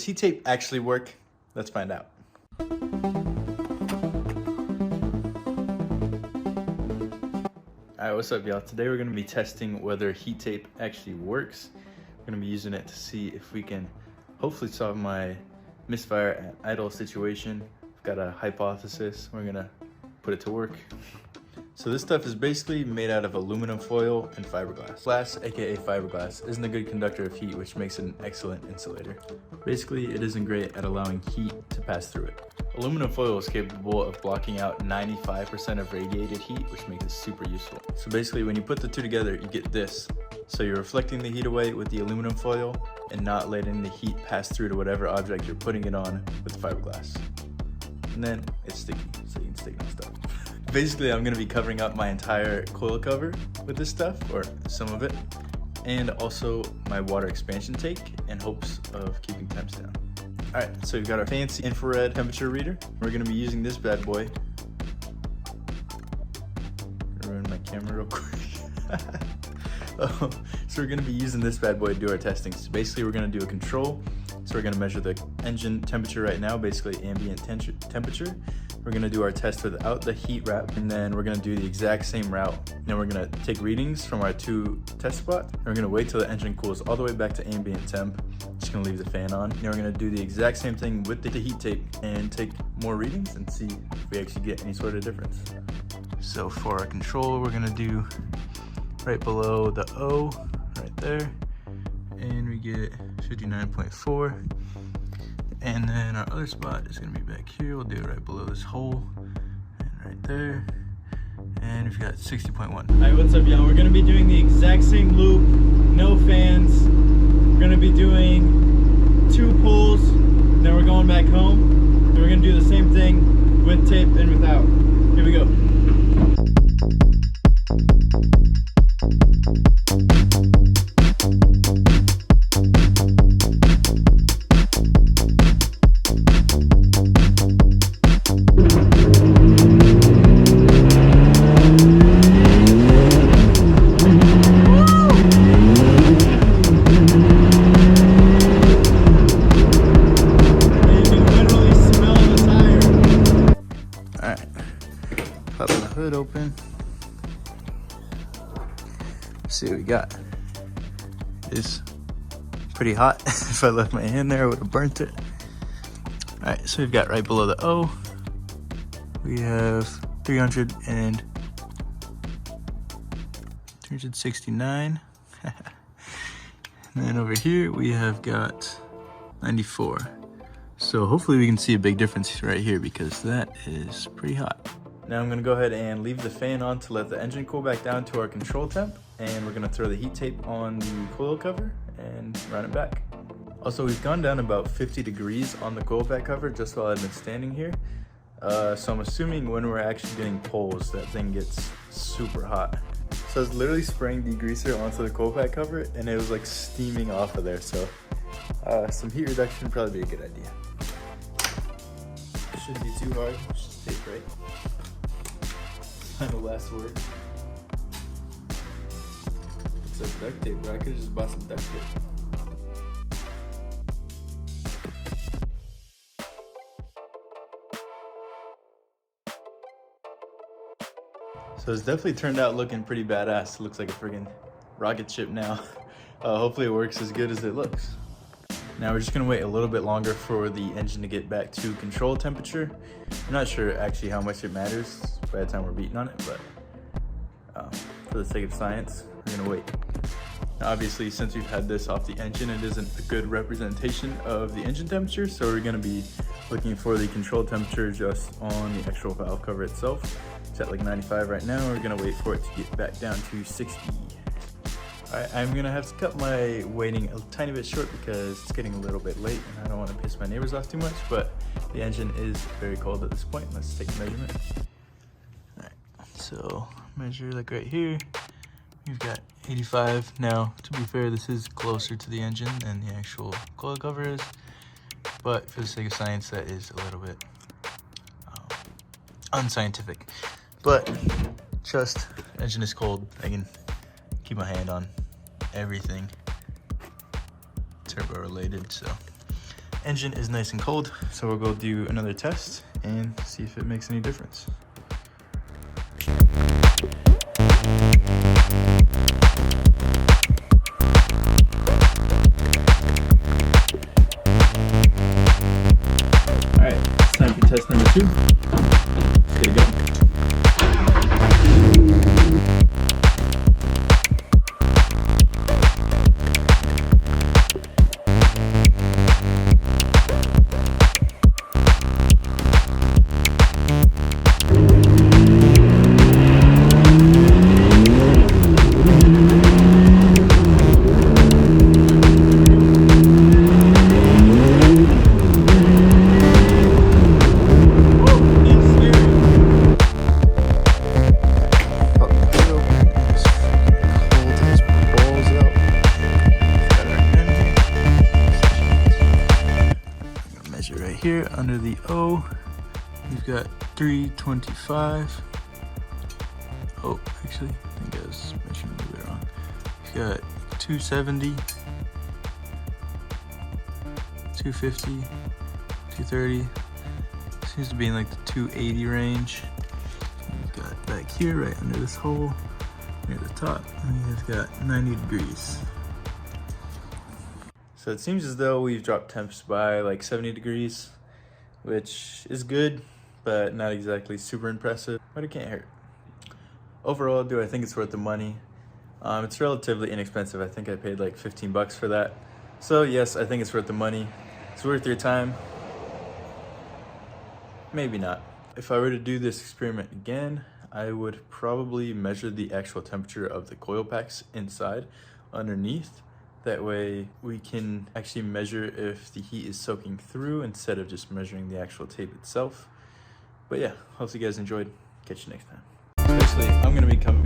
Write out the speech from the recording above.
Does heat tape actually work? Let's find out. Alright, what's up y'all? Today we're going to be testing whether heat tape actually works. We're going to be using it to see if we can hopefully solve my misfire at idle situation. I've got a hypothesis. We're going to put it to work. So this stuff is basically made out of aluminum foil and fiberglass. Glass, aka fiberglass, isn't a good conductor of heat, which makes it an excellent insulator. Basically, it isn't great at allowing heat to pass through it. Aluminum foil is capable of blocking out 95% of radiated heat, which makes it super useful. So basically, when you put the two together, you get this. So you're reflecting the heat away with the aluminum foil and not letting the heat pass through to whatever object you're putting it on with the fiberglass. And then it's sticky, so you can stick it on stuff. Basically, I'm gonna be covering up my entire coil cover with this stuff, or some of it, and also my water expansion tank in hopes of keeping temps down. All right, so we've got our fancy infrared temperature reader. We're gonna be using this bad boy. Gonna ruin my camera real quick. So we're gonna be using this bad boy to do our testing. So basically we're gonna do a control. So we're gonna measure the engine temperature right now, basically ambient temperature. We're gonna do our test without the heat wrap, and then we're gonna do the exact same route. Then we're gonna take readings from our two test spots, and we're gonna wait till the engine cools all the way back to ambient temp. Just gonna leave the fan on. Then we're gonna do the exact same thing with the heat tape and take more readings and see if we actually get any sort of difference. So for our control, we're gonna do right below the O, right there, and we get 59.4. And then our other spot is gonna be back here. We'll do it right below this hole, and right there. And we've got 60.1. All right, what's up, y'all? We're gonna be doing the exact same loop, no fans. We're gonna be doing 2 pulls, then we're going back home. And we're gonna do the same thing with tape and without. Here we go. Popping the hood open. See what we got. It's pretty hot. If I left my hand there, I would have burnt it. Alright, so we've got right below the O, we have 369. And then over here we have got 94. So hopefully we can see a big difference right here, because that is pretty hot. Now I'm gonna go ahead and leave the fan on to let the engine cool back down to our control temp, and we're gonna throw the heat tape on the coil cover and run it back. Also, we've gone down about 50 degrees on the coil pack cover just while I've been standing here. So I'm assuming when we're actually getting pulls, that thing gets super hot. So I was literally spraying degreaser onto the coil pack cover, and it was like steaming off of there. So some heat reduction would probably be a good idea. Shouldn't be too hard, just tape right. Final last word. It's like duct tape, bro. I could've just bought some duct tape. So it's definitely turned out looking pretty badass. It looks like a friggin' rocket ship now. Hopefully it works as good as it looks. Now we're just gonna wait a little bit longer for the engine to get back to control temperature. I'm not sure actually how much it matters by the time we're beating on it, but for the sake of science, we're gonna wait. Now obviously, since we've had this off the engine, it isn't a good representation of the engine temperature, so we're gonna be looking for the control temperature just on the actual valve cover itself. It's at like 95 right now. We're gonna wait for it to get back down to 60. Alright, I'm gonna have to cut my waiting a tiny bit short because it's getting a little bit late and I don't want to piss my neighbors off too much, but the engine is very cold at this point. Let's take a measurement. Alright, so measure like right here. We've got 85. Now, to be fair, this is closer to the engine than the actual coil cover is, but for the sake of science, that is a little bit unscientific. But trust, engine is cold. I can keep my hand on everything turbo related, so engine is nice and cold, so we'll go do another test and see if it makes any difference. Alright, it's time for test number 2. Let's get it going. Here under the O, we've got 325. Oh, actually, I think I was measuring a little bit wrong. We've got 270, 250, 230. Seems to be in like the 280 range. We've got back here, right under this hole, near the top, and we've got 90 degrees. So it seems as though we've dropped temps by like 70 degrees, which is good, but not exactly super impressive, but it can't hurt. Overall, do I think it's worth the money? It's relatively inexpensive. I think I paid like 15 bucks for that. So yes, I think it's worth the money. It's worth your time. Maybe not. If I were to do this experiment again, I would probably measure the actual temperature of the coil packs inside underneath. That way we can actually measure if the heat is soaking through instead of just measuring the actual tape itself. But yeah, hope you guys enjoyed. Catch you next time. Especially, I'm gonna be coming